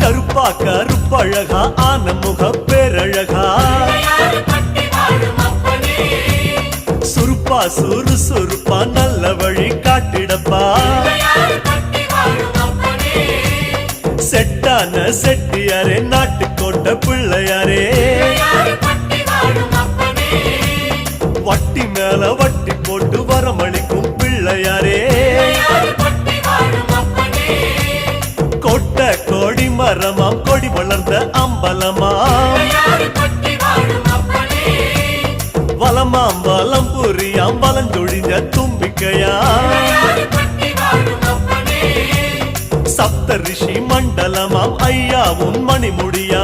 கருப்பா கருப்பழகா ஆன முக பேரழகா சுருப்பா சுறுசுறுப்பா நல்ல வழி காட்டிடப்பா செட்டான செட்டியாரே நாட்டுக்கோட்டை பிள்ளையாரே வட்டி மேல வட்டி போட்டு வரமளிக்கும் பிள்ளையாரே கொட்ட கோடி மரமாம் கொடி வளர்ந்த அம்பலமாம் வலமாம் வலம் புரியாம் வலஞ்சொழிஞ்ச தும்பிக்கையா சப்த ரிஷி மண்டலமாம் ஐயா உன் மணிமுடியா